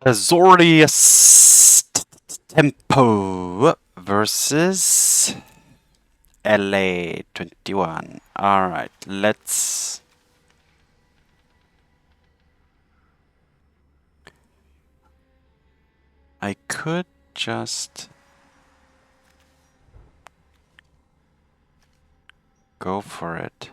Azorius Tempo versus LA 21. Alright, let's... I could just go for it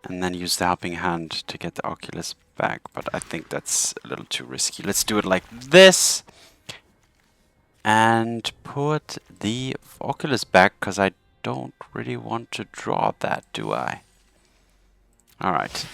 and then use the helping hand to get the Oculus back, but I think that's a little too risky. Let's do it like this and put the Oculus back, because I don't really want to draw that, do I? Alright.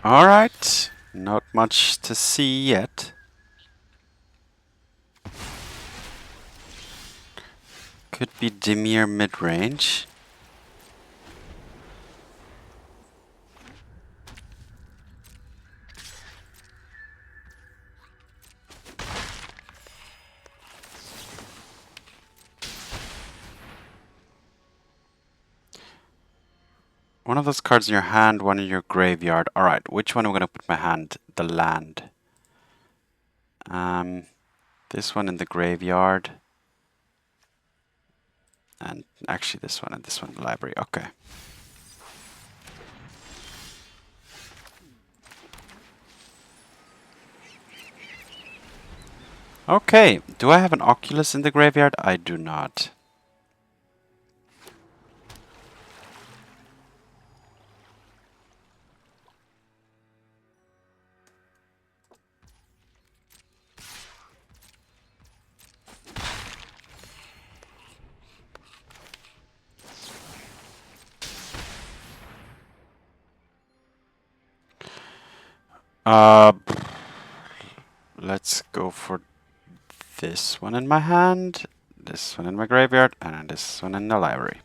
Alright, not much to see yet. Could be Dimir mid-range. One of those cards in your hand, one in your graveyard. Alright, which one am I going to put in my hand? The land. This one in the graveyard. And actually this one and this one in the library. Okay. Okay, do I have an Oculus in the graveyard? I do not. Let's go for this one in my hand, this one in my graveyard, and this one in the library.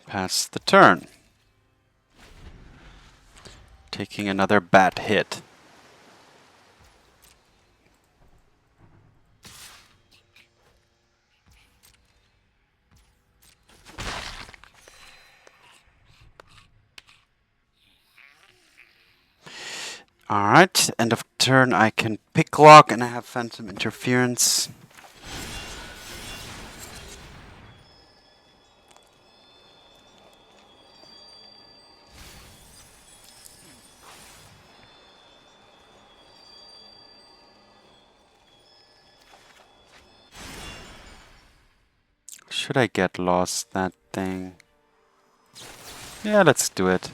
Pass the turn. Taking another bad hit. Alright, end of turn I can picklock and I have Phantom Interference. Should I get lost that thing? Yeah, let's do it.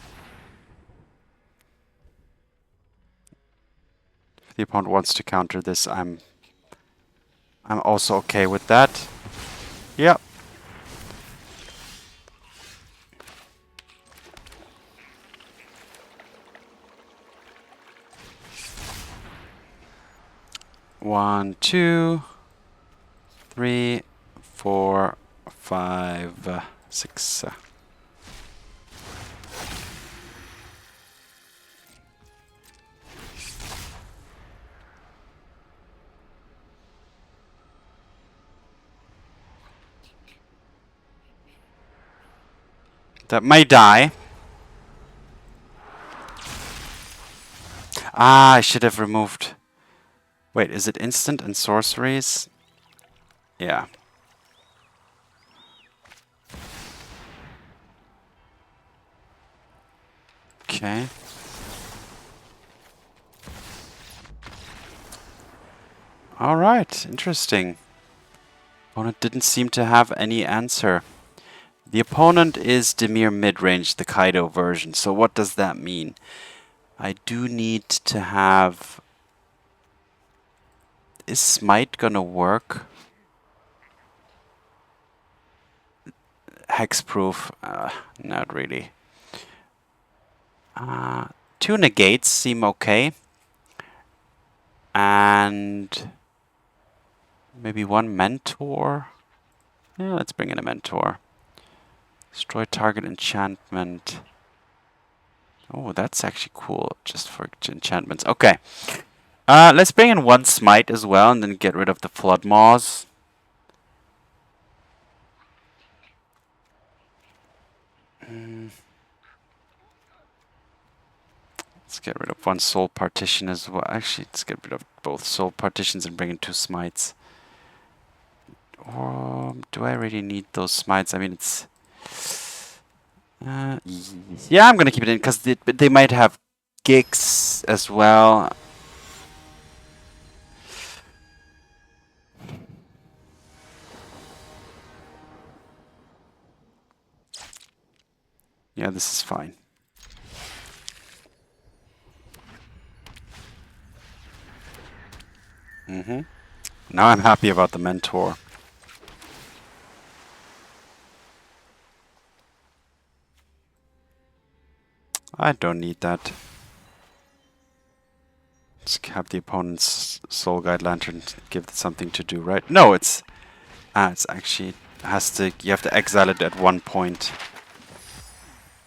If the opponent wants to counter this, I'm also okay with that. Yep. One, 2, 3, 4, 5, 6. That may die. Ah, I should have removed. Wait, is it instant and sorceries? Yeah. Okay. Alright, interesting. Opponent didn't seem to have any answer. The opponent is Dimir midrange, the Kaido version. So what does that mean? I do need to have... Is Smite gonna work? Hexproof? Not really. Two negates seem okay. And maybe one mentor. Yeah, let's bring in a mentor. Destroy target enchantment. Oh, that's actually cool, just for enchantments. Okay. Let's bring in one Smite as well, and then get rid of the Flood Maws. Let's get rid of one Soul Partition as well. Actually, let's get rid of both Soul Partitions and bring in two Smites. Or do I really need those Smites? I mean, it's... yeah, I'm gonna keep it in, because they might have gigs as well. Yeah, this is fine. Now I'm happy about the mentor. I don't need that. Let's have the opponent's Soul Guide Lantern give it something to do, right? No, it's actually has to. You have to exile it at one point.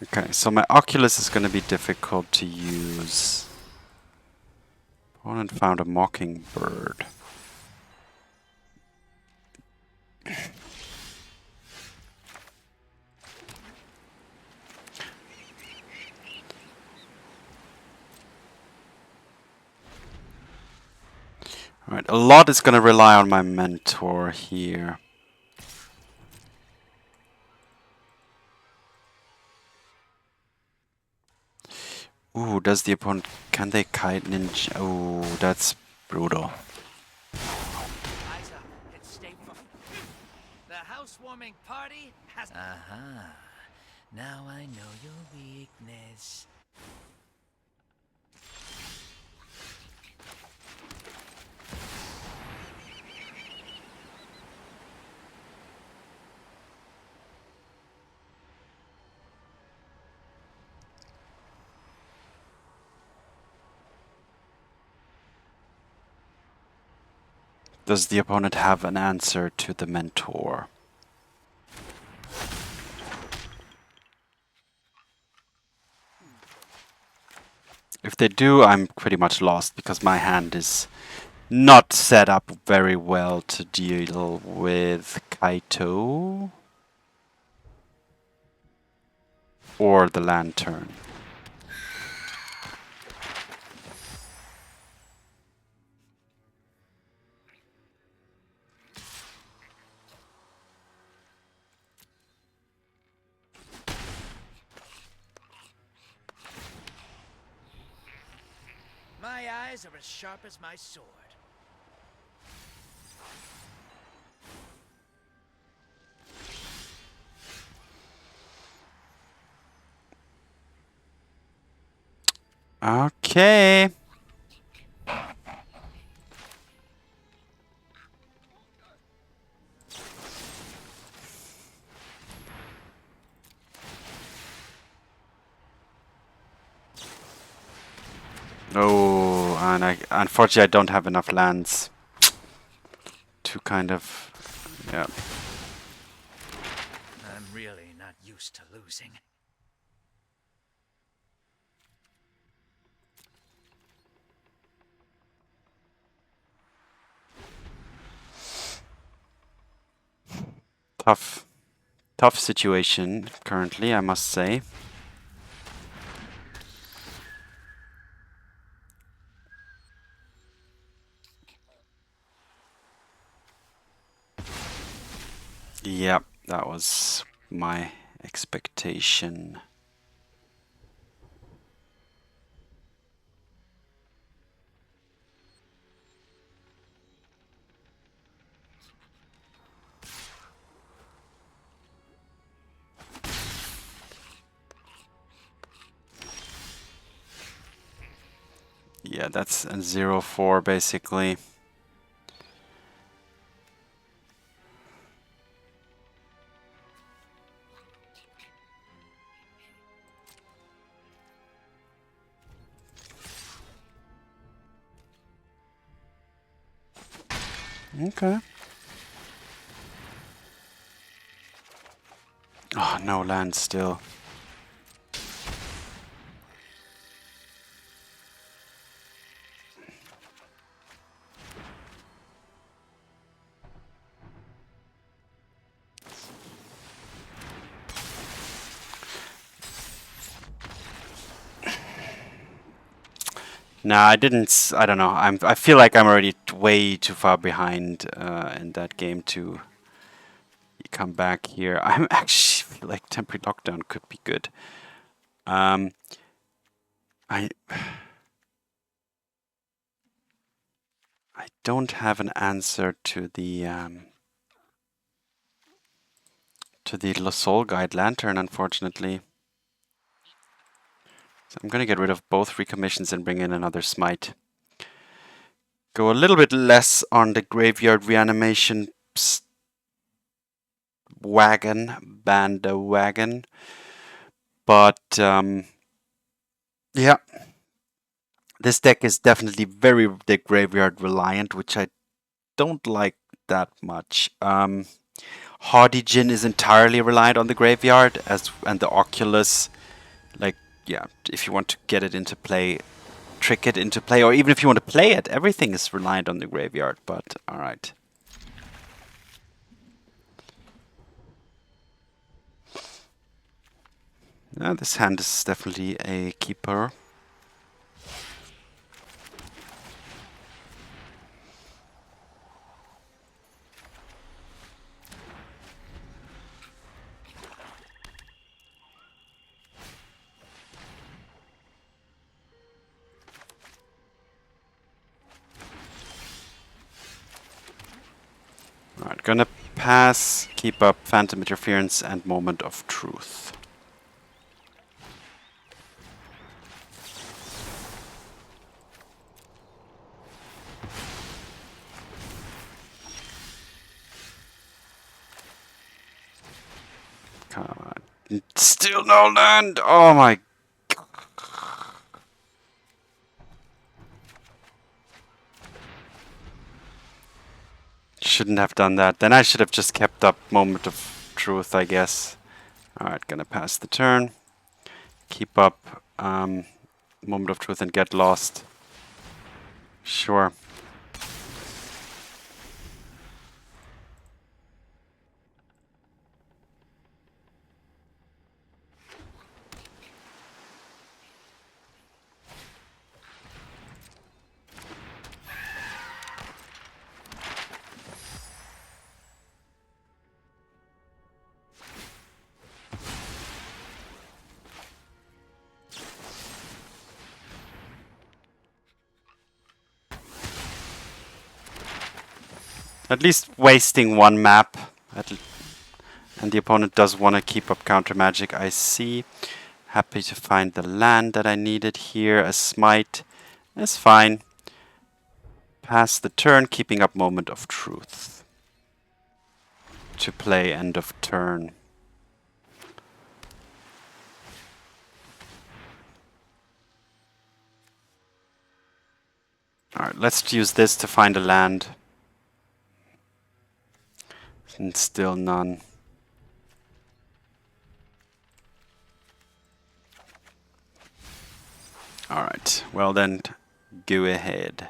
Okay, so my Oculus is going to be difficult to use. Opponent found a Mockingbird. Alright, a lot is going to rely on my mentor here. Ooh, does the opponent... Can they kite ninja? Ooh, that's brutal. Eyes up. It's stateful. The housewarming party has... Aha. Now I know your weakness. Does the opponent have an answer to the mentor? If they do, I'm pretty much lost, because my hand is not set up very well to deal with Kaito or the Lantern. My eyes are as sharp as my sword. Okay. Oh, and unfortunately I don't have enough lands to kind of, yeah. I'm really not used to losing. Tough situation currently, I must say. Yep, that was my expectation. Yeah, that's a 0-4 basically. Okay. Oh, no land still. Nah, I didn't. I don't know. I feel like I'm already way too far behind in that game to come back here. I'm actually feel like temporary lockdown could be good. I I don't have an answer to the Soul Guide Lantern, unfortunately. So I'm gonna get rid of both recommissions and bring in another Smite. Go a little bit less on the graveyard reanimation bandwagon, but yeah, this deck is definitely very graveyard reliant, which I don't like that much. Haughty Djinn is entirely reliant on the graveyard, and the Oculus, like, yeah, if you want to get it into play, trick it into play, or even if you want to play it, everything is reliant on the graveyard, but alright. This hand is definitely a keeper. Alright, gonna pass, keep up Phantom Interference and Moment of Truth. Come on. Still no land! Oh my... Shouldn't have done that. Then I should have just kept up Moment of Truth, I guess. Alright, gonna pass the turn. Keep up Moment of Truth and get lost. Sure. At least wasting one map. And the opponent does want to keep up counter magic, I see. Happy to find the land that I needed here. A Smite. That's fine. Pass the turn, keeping up Moment of Truth. To play end of turn. Alright, let's use this to find a land. And still none. Alright, well then, go ahead.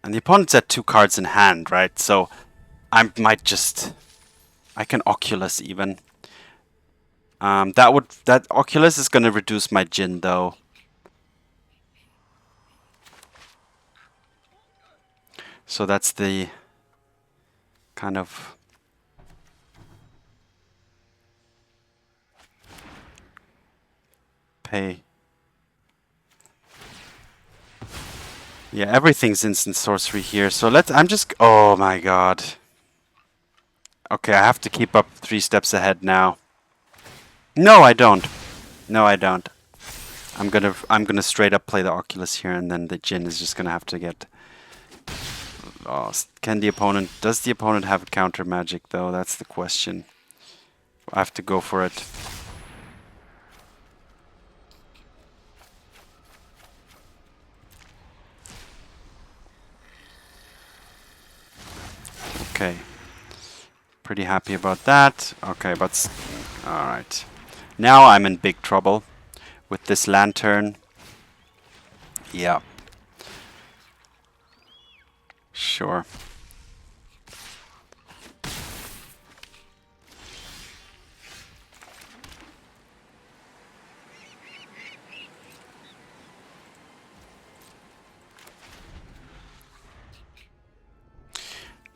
And the opponent's at 2 cards in hand, right? So I might just... I can Oculus even. That Oculus is gonna reduce my Djinn though. So that's the kind of pay. Yeah, everything's instant sorcery here. So I'm just, oh my god. Okay, I have to keep up 3 steps ahead now. No, I don't. No, I don't. I'm gonna straight up play the Oculus here, and then the Djinn is just gonna have to get lost. Does the opponent have counter magic though? That's the question. I have to go for it. Okay. Pretty happy about that. Okay, but... Alright. Now I'm in big trouble with this lantern. Yeah. Sure.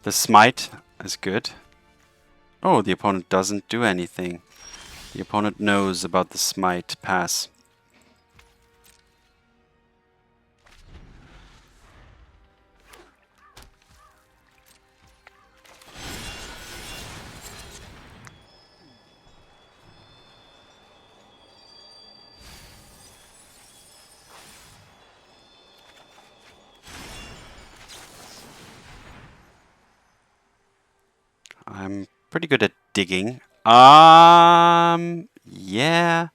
The Smite is good. Oh, the opponent doesn't do anything. The opponent knows about the Smite pass. I'm pretty good at digging. Yeah.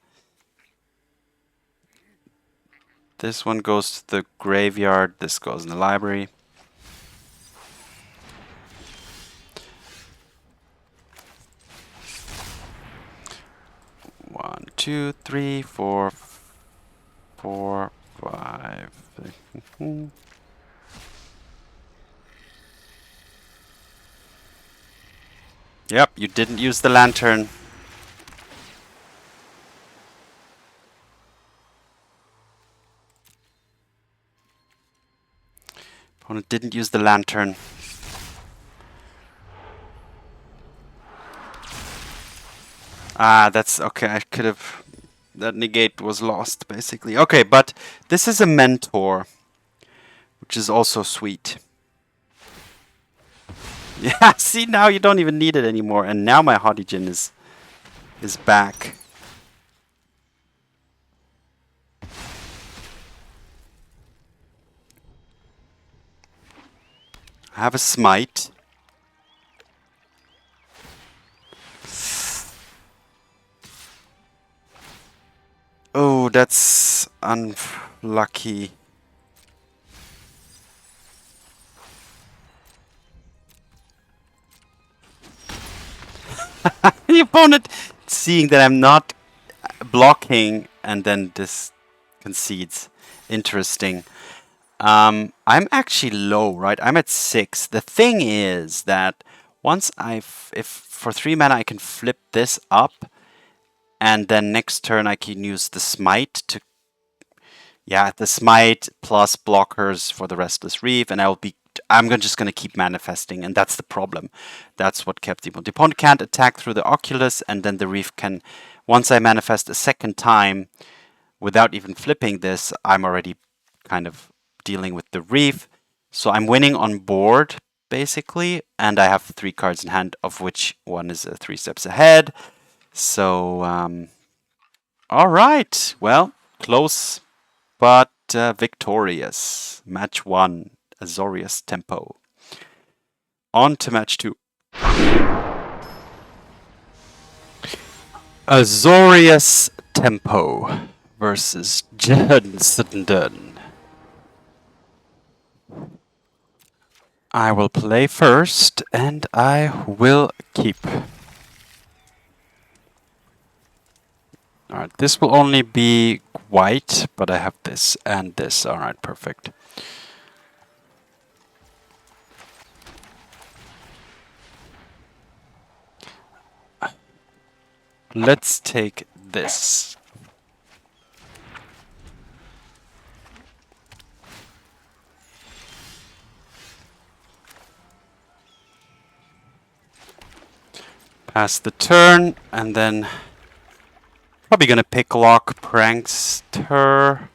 This one goes to the graveyard. This goes in the library. One, two, three, four, 5. Yep, you didn't use the lantern. Opponent didn't use the lantern. Ah, that's okay. I could have... That negate was lost, basically. Okay, but this is a mentor, which is also sweet. Yeah, see, now you don't even need it anymore. And now my Haughty Djinn is back. I have a Smite. Oh, that's unlucky. The opponent seeing that I'm not blocking and then this concedes. Interesting. I'm actually low, right? I'm at 6. The thing is that once if for 3 mana I can flip this up, and then next turn I can use the Smite to... Yeah, the Smite plus blockers for the Restless Reef, and I'm just gonna keep manifesting, and that's the problem. That's what kept the opponent can't attack through the Oculus, and then the Reef can... Once I manifest a second time, without even flipping this, I'm already kind of dealing with the Reef. So I'm winning on board, basically, and I have 3 cards in hand, of which one is 3 steps ahead. So, alright, well, close, but victorious. Match 1, Azorius Tempo. On to match 2. Azorius Tempo versus Judson. I will play first, and I will keep. Alright, this will only be white, but I have this and this. Alright, perfect. Let's take this. Pass the turn, and then probably gonna Picklock Prankster.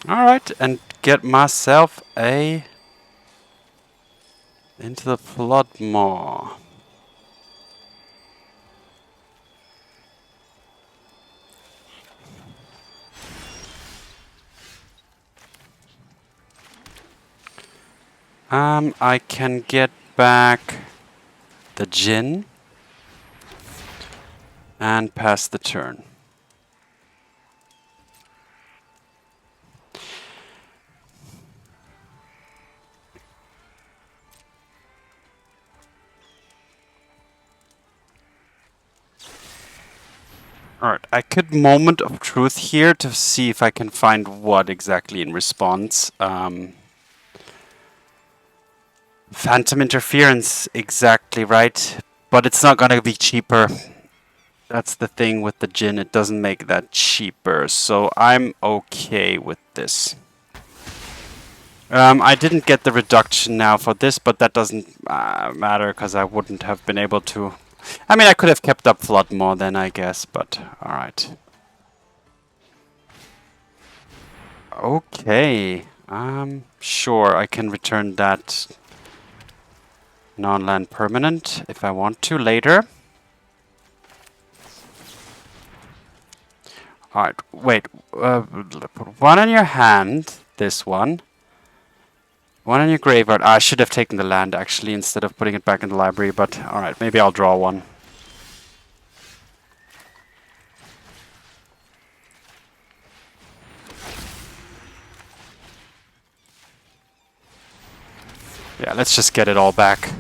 Alright, and get myself a Into the Flood Maw. I can get back the Djinn and pass the turn. Alright, I could Moment of Truth here to see if I can find what exactly in response. Phantom Interference, exactly right. But it's not gonna be cheaper. That's the thing with the Djinn, it doesn't make that cheaper. So I'm okay with this. I didn't get the reduction now for this, but that doesn't matter because I wouldn't have been able to. I mean, I could have kept up Flood Maw then, I guess, but alright. Okay, sure, I can return that non-land permanent if I want to later. Alright, wait, put one in your hand, this one. One in your graveyard. I should have taken the land actually instead of putting it back in the library, but alright, maybe I'll draw one. Yeah, let's just get it all back.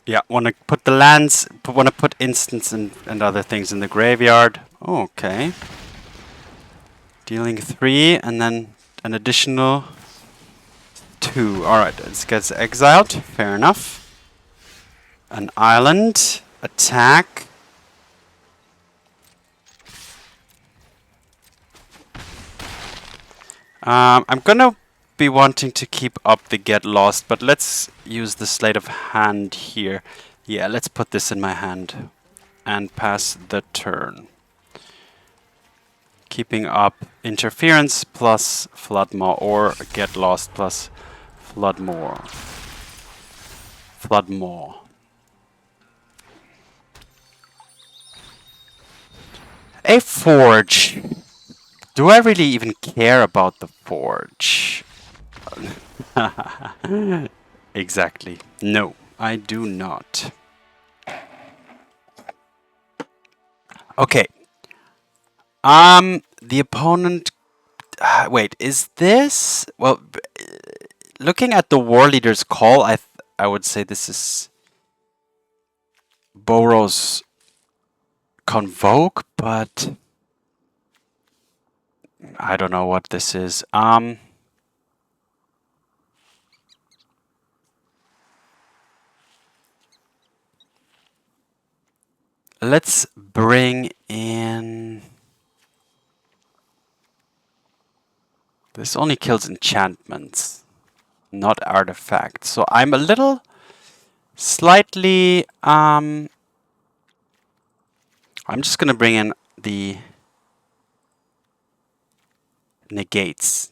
Yeah, want to put the lands, want to put instants and other things in the graveyard. Okay. Dealing 3 and then an additional 2. Alright, this gets exiled. Fair enough. An island. Attack. I'm gonna be wanting to keep up the Get Lost, but let's use the Sleight of Hand here. Yeah, let's put this in my hand and pass the turn. Keeping up Interference plus Flood Maw or Get Lost plus Flood Maw. Flood Maw. A Forge. Do I really even care about the Forge? Exactly. No, I do not. Okay. The opponent... wait, is this... Well, looking at the War Leader's call, I would say this is Boros Convoke, but... I don't know what this is. Let's bring in... This only kills enchantments, not artifacts. So I'm a little... Slightly... I'm just gonna bring in the... Negates.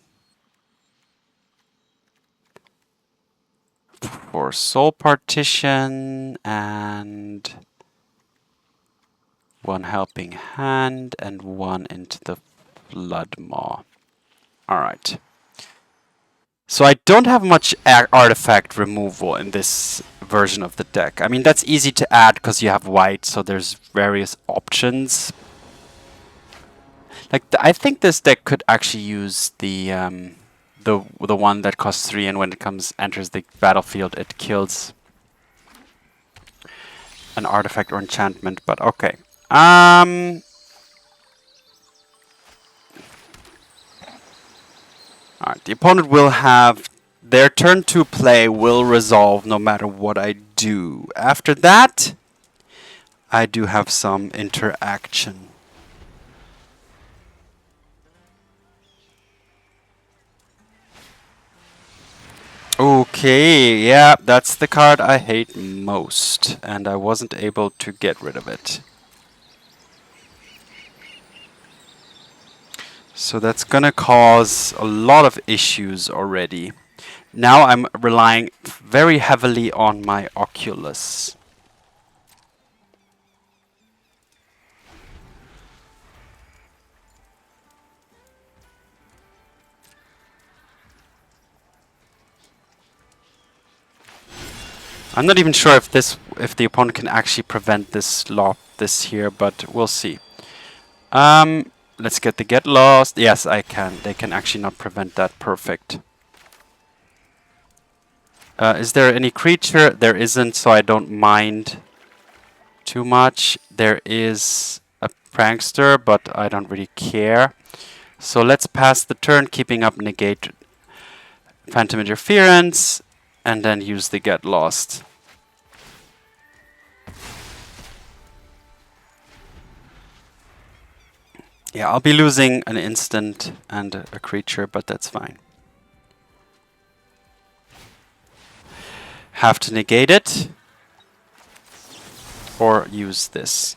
For Soul Partition and... One Helping Hand and one Into the Flood Maw. Alright. So I don't have much artifact removal in this version of the deck. I mean, that's easy to add because you have white, so there's various options. Like, I think this deck could actually use the one that costs 3, and when it enters the battlefield, it kills an artifact or enchantment. But okay. Alright, the opponent will have their turn 2 play will resolve no matter what I do. After that, I do have some interaction. Okay, yeah, that's the card I hate most, and I wasn't able to get rid of it. So that's gonna cause a lot of issues already. Now I'm relying very heavily on my Oculus. I'm not even sure if the opponent can actually prevent this here, but we'll see. Let's get the get lost. Yes, I can. They can actually not prevent that. Perfect. Is there any creature? There isn't, so I don't mind too much. There is a prankster, but I don't really care. So let's pass the turn, keeping up negate phantom interference, and then use the get lost. Yeah, I'll be losing an instant and a creature, but that's fine. Have to negate it, or use this.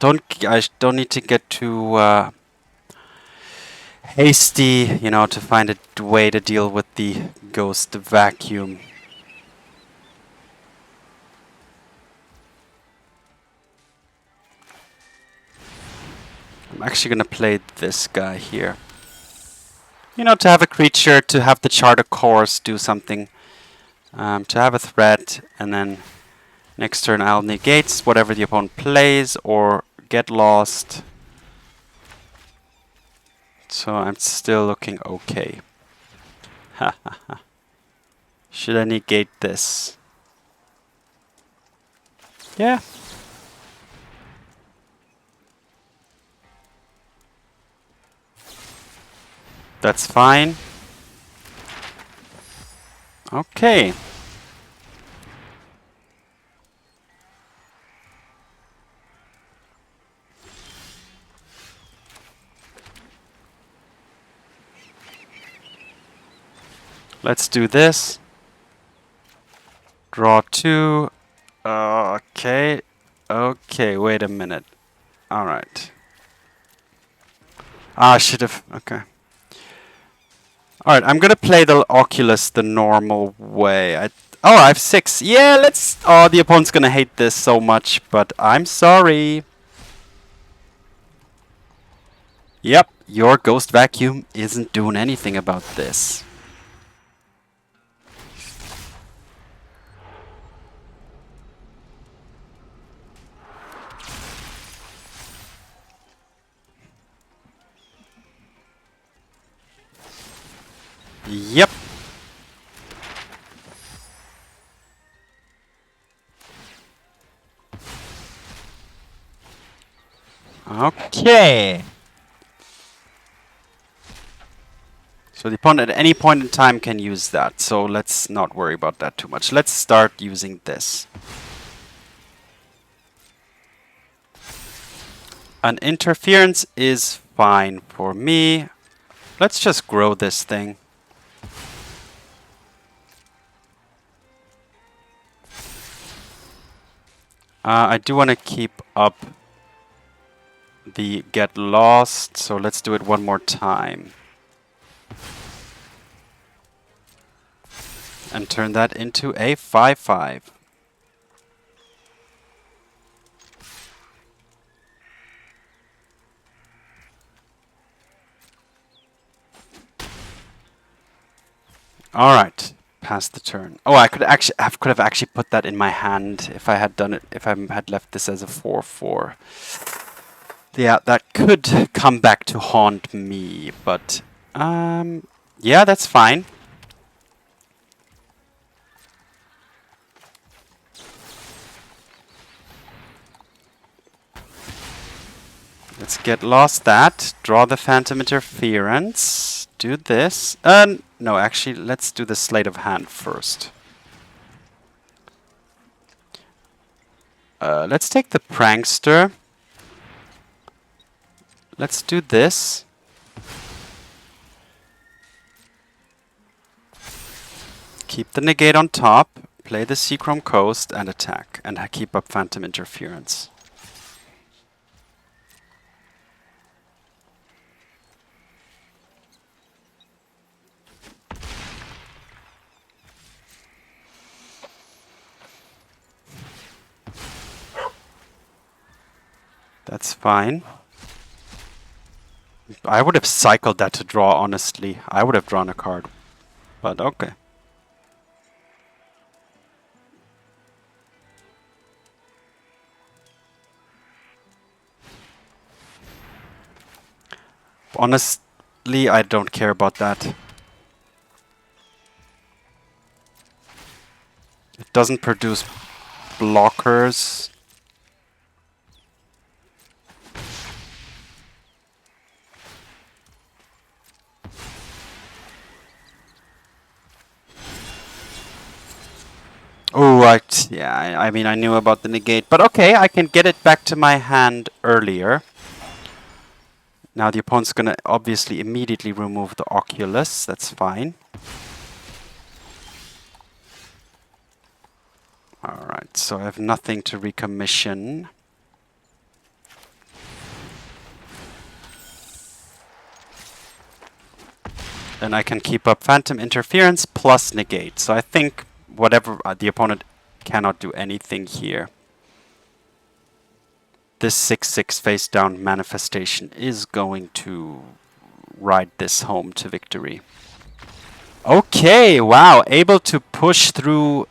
I don't need to get too hasty, you know, to find a way to deal with the ghost vacuum. I'm actually gonna play this guy here. You know, to have a creature, to have the charter course do something, to have a threat, and then next turn I'll negate whatever the opponent plays or get lost. So I'm still looking okay. Should I negate this? Yeah. That's fine. Okay. Let's do this. Draw 2. Okay. Okay, wait a minute. Alright. Ah, I should have... Okay. Alright, I'm gonna play the Oculus the normal way. Oh, I have 6. Yeah, let's... Oh, the opponent's gonna hate this so much, but I'm sorry. Yep, your Ghost Vacuum isn't doing anything about this. Yep. Okay. So the opponent at any point in time can use that. So let's not worry about that too much. Let's start using this. An interference is fine for me. Let's just grow this thing. I do want to keep up the get lost, so let's do it one more time. And turn that into a 5/5. Alright, pass the turn. Oh, I could have actually put that in my hand if I had done it, if I had left this as a 4/4. Yeah, that could come back to haunt me, but yeah, that's fine. Let's get lost that. Draw the Phantom Interference. Do this. No, actually, let's do the Sleight of Hand first. Let's take the Prankster. Let's do this. Keep the Negate on top. Play the Seachrome Coast and attack. And keep up Phantom Interference. That's fine. I would have cycled that to draw, honestly. I would have drawn a card. But okay. Honestly, I don't care about that. It doesn't produce blockers. Oh, yeah, I mean, I knew about the negate, but okay, I can get it back to my hand earlier. Now the opponent's gonna obviously immediately remove the Oculus, that's fine. Alright, so I have nothing to recommission. And I can keep up Phantom Interference plus Negate. So I think whatever the opponent cannot do anything here. This 6/6 face down manifestation is going to ride this home to victory. Okay, wow, able to push through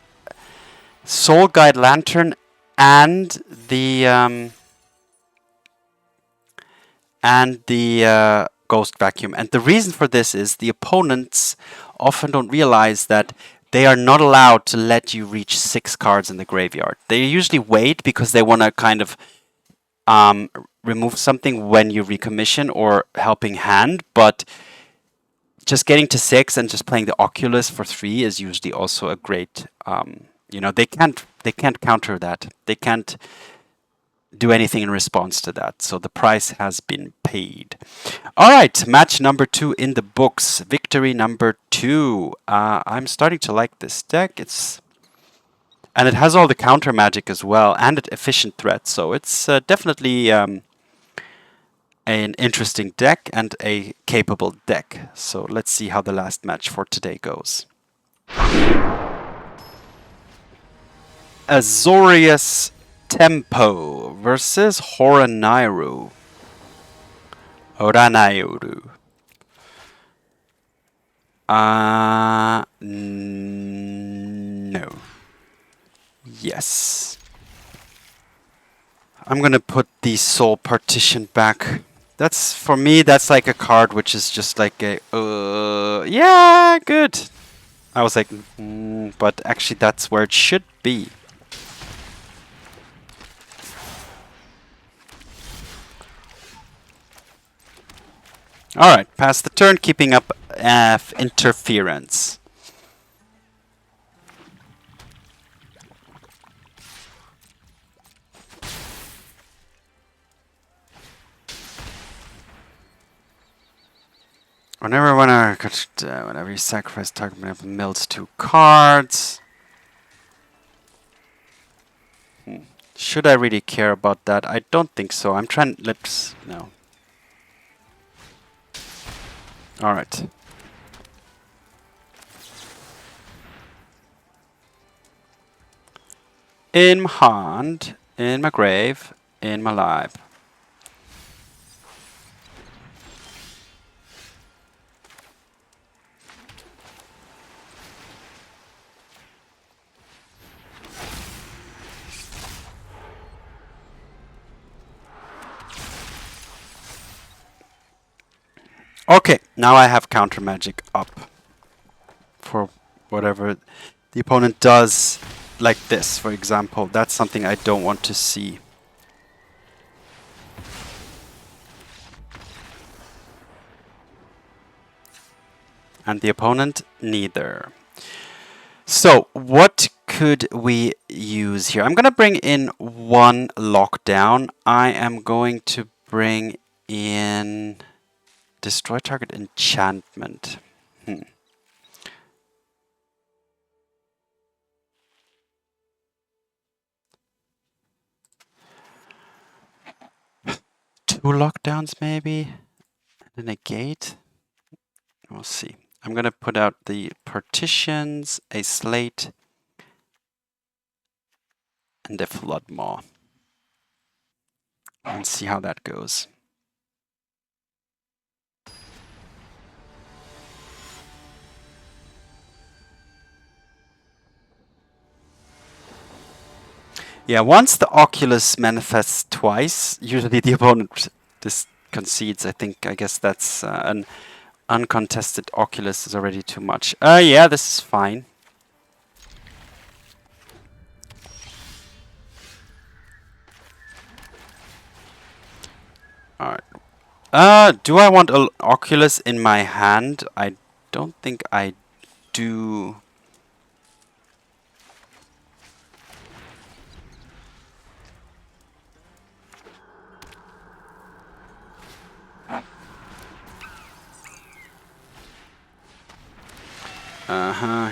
Soul Guide Lantern and the Ghost Vacuum. And the reason for this is the opponents often don't realize that they are not allowed to let you reach 6 cards in the graveyard. They usually wait because they want to kind of remove something when you recommission or helping hand, but just getting to 6 and just playing the Oculus for 3 is usually also a great, they can't counter that. They can't do anything in response to that. So the price has been paid. All right, match number 2 in the books. Victory number 2. I'm starting to like this deck. And it has all the counter magic as well, and an efficient threat. So it's definitely an interesting deck and a capable deck. So let's see how the last match for today goes. Azorius Tempo versus Horanairu. No. Yes. I'm gonna put the Soul Partition back. That's, for me, that's like a card which is just like a, yeah, good. I was like, but actually that's where it should be. Alright, pass the turn, keeping up interference. Whenever you sacrifice target mills 2 cards. Should I really care about that? I don't think so. I'm trying. No. Alright. In my hand, in my grave, in my life. Okay, now I have counter magic up for whatever the opponent does, like this, for example. That's something I don't want to see. And the opponent, neither. So, what could we use here? I'm going to bring in 1 lockdown. I am going to bring in destroy target enchantment. 2 lockdowns maybe? And a negate? We'll see. I'm going to put out the partitions, a slate, and the Flood Maw. And see how that goes. Yeah, once the Oculus manifests twice, usually the opponent just concedes. I guess that's an uncontested Oculus is already too much. Yeah, this is fine. Alright. Do I want an Oculus in my hand? I don't think I do.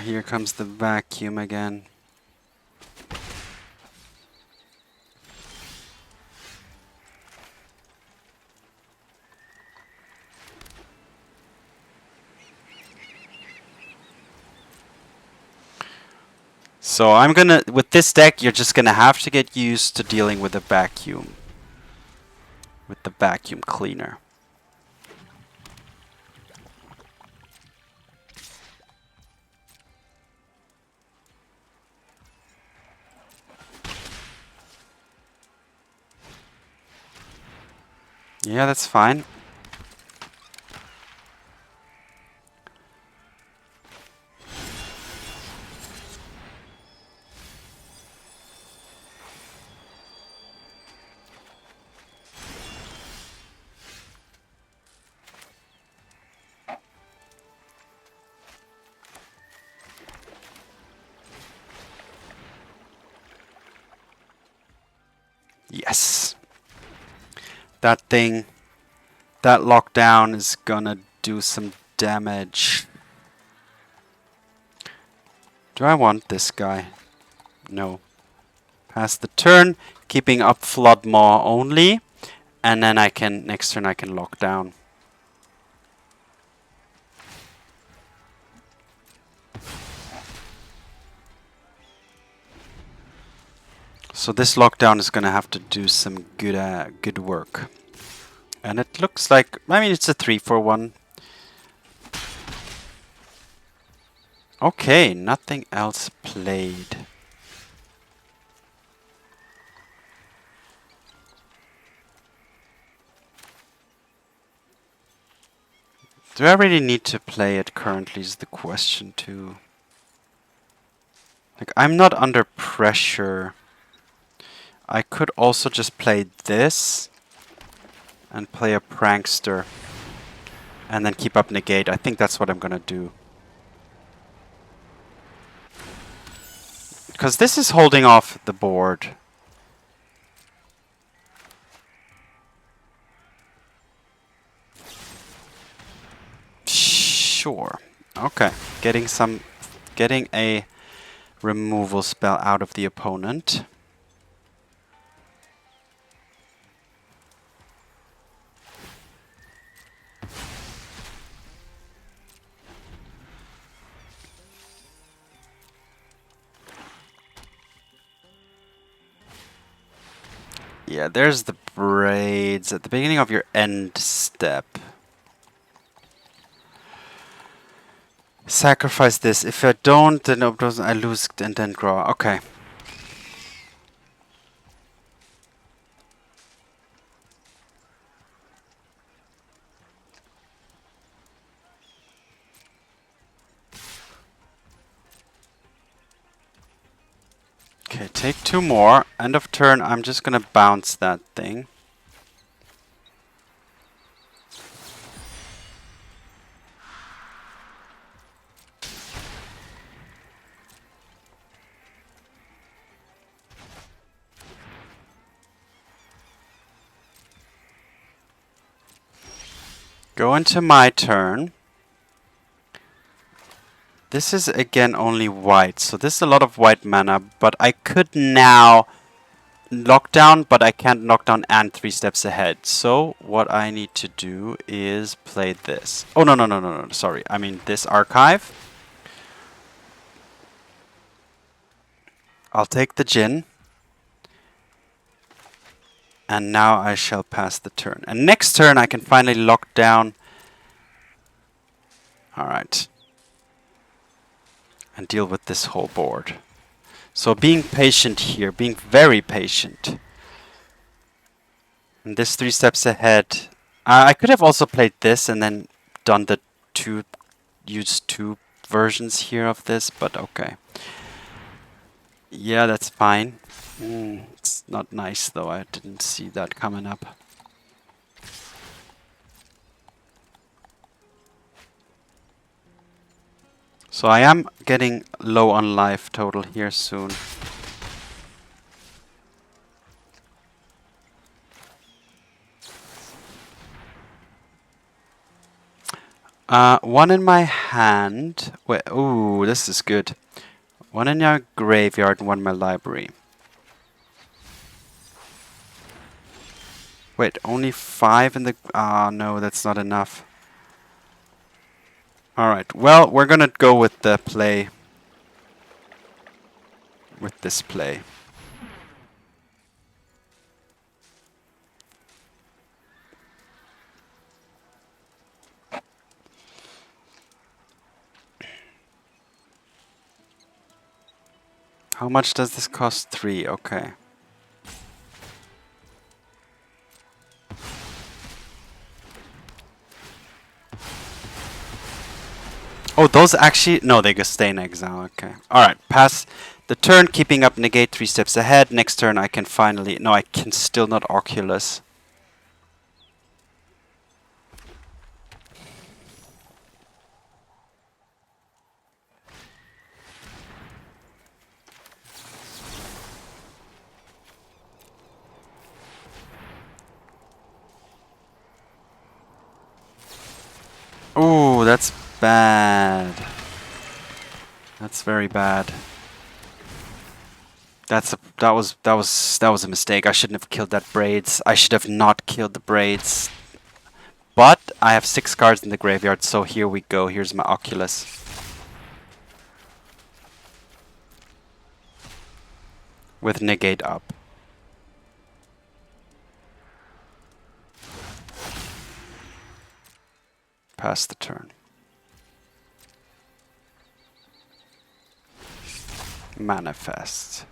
Here comes the vacuum again. So I'm gonna, with this deck, you're just gonna have to get used to dealing with the vacuum. With the vacuum cleaner. Yeah, that's fine. Yes. That thing, that lockdown is gonna do some damage. Do I want this guy? No. Pass the turn, keeping up Flood Maw only, and then next turn I can lock down. So this lockdown is gonna have to do some good work. And it looks like, I mean, it's a 3-for-1. Okay, nothing else played. Do I really need to play it currently is the question too. Like, I'm not under pressure. I could also just play this and play a Prankster and then keep up Negate. I think that's what I'm gonna do. Because this is holding off the board. Sure. Okay. Getting a removal spell out of the opponent. Yeah, there's the braids at the beginning of your end step. Sacrifice this. If I don't, then I lose and then draw. Okay. Okay, take 2 more. End of turn, I'm just gonna bounce that thing. Go into my turn. This is again only white, so this is a lot of white mana, but I could now lock down, but I can't knock down and 3 steps ahead. So what I need to do is play this. Oh, no, sorry. I mean this archive. I'll take the Djinn. And now I shall pass the turn. And next turn I can finally lock down. Alright. And deal with this whole board. So being patient here, being very patient. And this 3 steps ahead I could have also played this and then done the used two versions here of this, but okay. Yeah, that's fine. It's not nice though, I didn't see that coming up. So I am getting low on life total here soon. One in my hand. Wait, ooh, this is good. One in your graveyard and one in my library. Wait, only 5 in the... Ah, no, that's not enough. Alright, well, we're gonna go with the play. With this play. How much does this cost? 3, okay. Oh, those actually... No, they just stay in exile, okay. Alright, pass the turn, keeping up Negate 3 steps ahead. Next turn I can finally... No, I can still not Oculus. Ooh, that's bad. That's very bad. That was a mistake. I shouldn't have killed that braids. I should have not killed the braids. But I have 6 cards in the graveyard, so here we go. Here's my Oculus. With Negate up. Pass the turn. Manifest.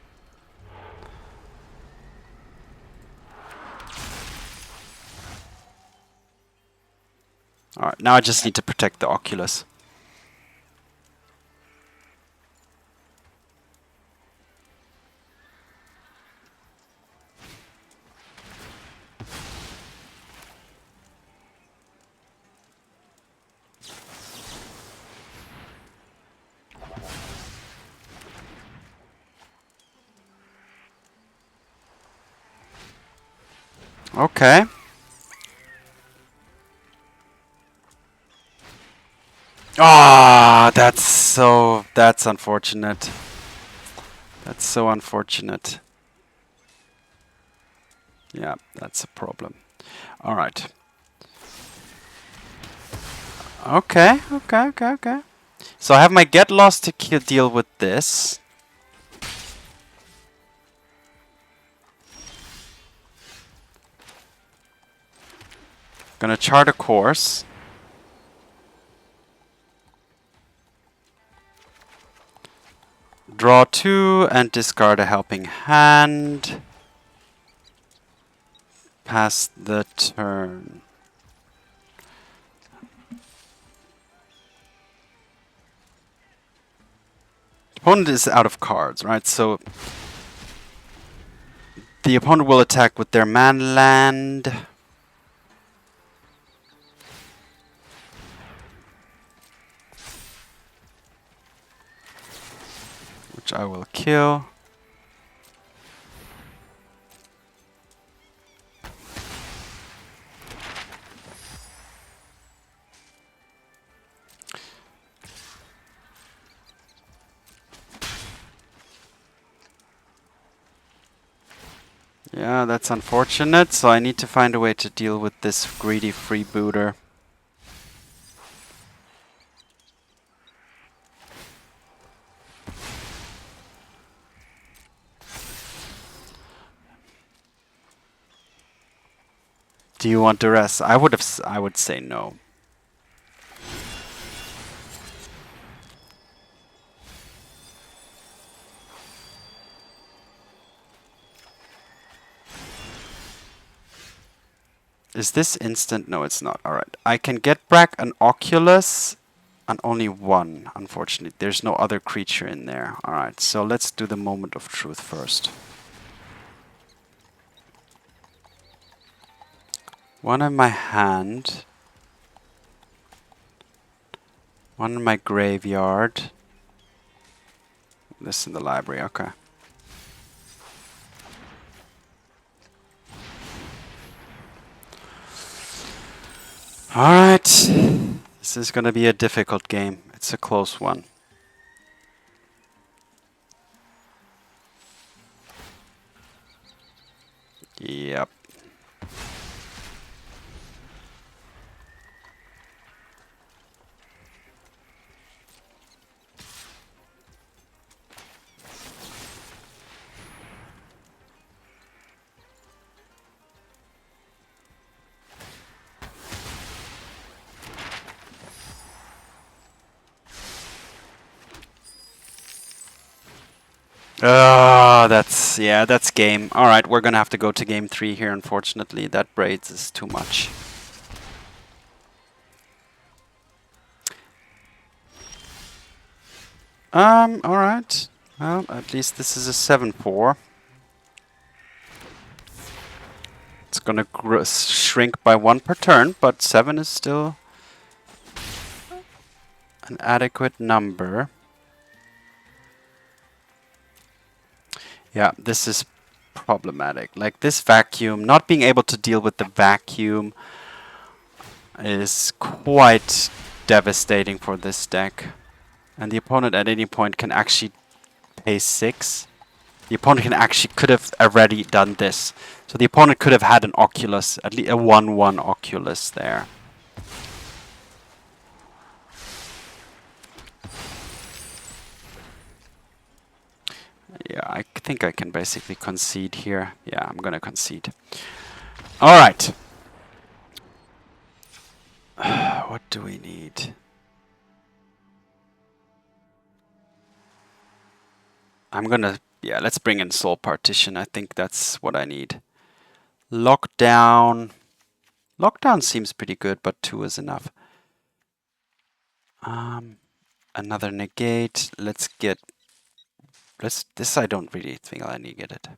Alright, now I just need to protect the Oculus. Okay. Ah, that's unfortunate. That's so unfortunate. Yeah, that's a problem. Alright. Okay. So I have my Get Lost to deal with this. Gonna chart a course. Draw 2 and discard a Helping Hand. Pass the turn. Opponent is out of cards, right? So the opponent will attack with their man land. Which I will kill. Yeah, that's unfortunate, so I need to find a way to deal with this greedy freebooter. Do you want duress? I would say no. Is this instant? No, it's not. Alright. I can get back an Oculus and only one, unfortunately. There's no other creature in there. Alright, so let's do the moment of truth first. One in my hand. One in my graveyard. This in the library, okay. Alright. This is gonna be a difficult game. It's a close one. Yep. That's game. Alright, we're gonna have to go to game 3 here, unfortunately. That braids is too much. Alright. Well, at least this is a 7-4. It's gonna shrink by 1 per turn, but 7 is still an adequate number. Yeah, this is problematic. Like this vacuum, not being able to deal with the vacuum is quite devastating for this deck. And the opponent at any point can actually pay 6. The opponent could have already done this. So the opponent could have had an Oculus, at least a 1/1 Oculus there. Yeah, I think I can basically concede here. Yeah, I'm gonna concede. Alright. What do we need? Yeah, let's bring in Soul Partition. I think that's what I need. Lockdown. Lockdown seems pretty good, but 2 is enough. Another negate. This I don't really think I need to get it.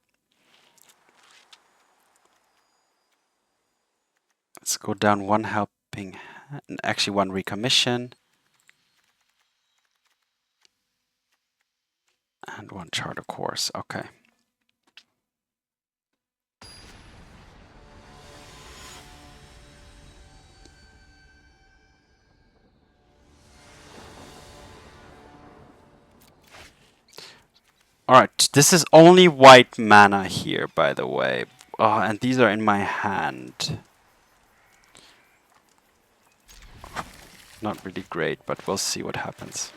Let's go down 1 helping, actually 1 recommission. And 1 charter course, okay. Alright, this is only white mana here, by the way. Oh, and these are in my hand. Not really great, but we'll see what happens.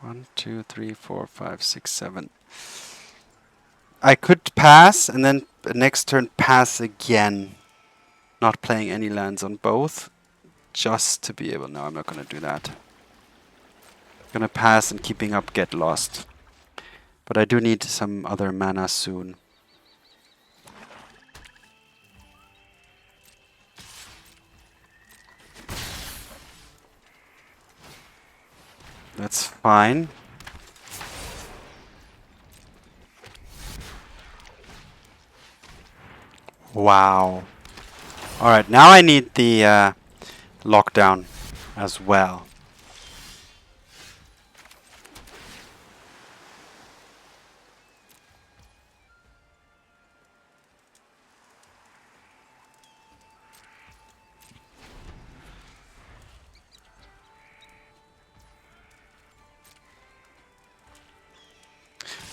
One, two, three, four, five, six, 7. I could pass and then next turn pass again. Not playing any lands on both. Just to be able... No, I'm not going to do that. I'm going to pass and keeping up Get Lost. But I do need some other mana soon. That's fine. Wow. Alright, now I need the lockdown as well.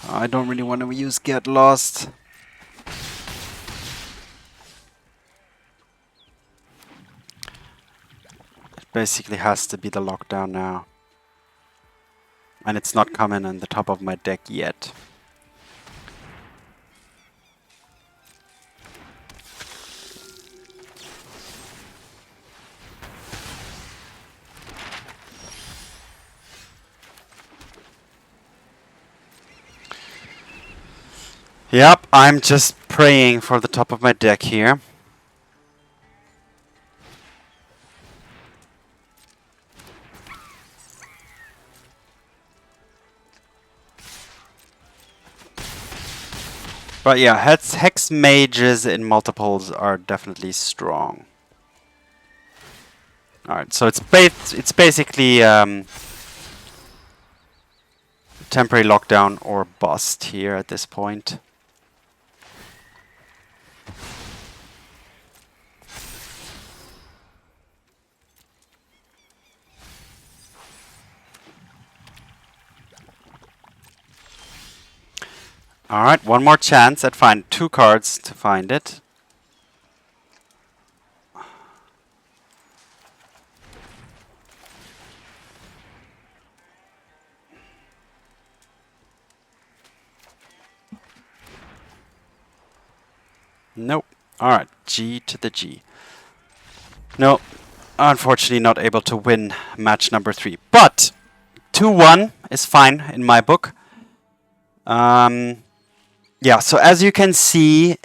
I don't really want to use Get Lost. It basically has to be the lockdown now. And it's not coming on the top of my deck yet. Yep, I'm just praying for the top of my deck here. But yeah, hex mages in multiples are definitely strong. Alright, so it's basically temporary lockdown or bust here at this point. Alright, one more chance at find 2 cards to find it. Nope. Alright, G to the G. Nope. Unfortunately not able to win match number 3. But 2-1 is fine in my book. Yeah, so as you can see,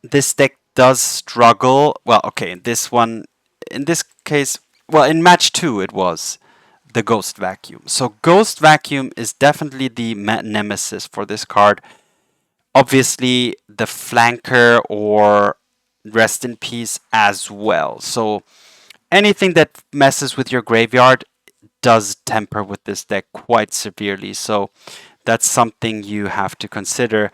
this deck does struggle. Well, okay, this one, in this case, well, in match 2 it was the Ghost Vacuum. So Ghost Vacuum is definitely the nemesis for this card. Obviously, the Flanker or Rest in Peace as well. So anything that messes with your graveyard does temper with this deck quite severely. So that's something you have to consider.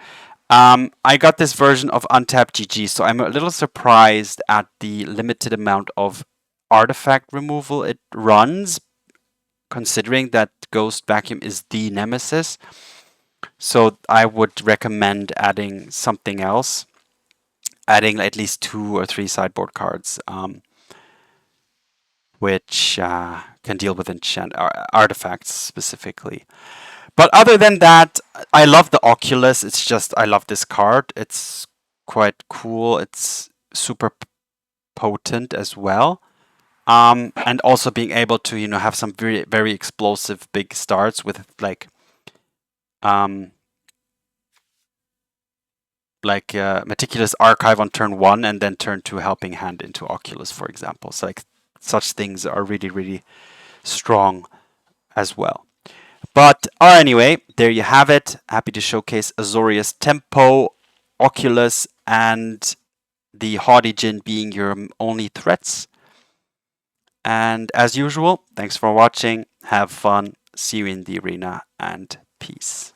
I got this version of Untapped GG, so I'm a little surprised at the limited amount of artifact removal it runs, considering that Ghost Vacuum is the nemesis. So I would recommend adding something else, adding at least 2 or 3 sideboard cards, which can deal with enchant artifacts specifically. But other than that, I love the Oculus. It's just, I love this card. It's quite cool. It's super potent as well. And also being able to, you know, have some very, very explosive big starts with like Meticulous Archive on turn 1 and then turn 2 Helping Hand into Oculus, for example. So like such things are really, really strong as well. But anyway, there you have it. Happy to showcase Azorius Tempo, Oculus, and the Haughty Djinn being your only threats. And as usual, thanks for watching. Have fun. See you in the arena, and peace.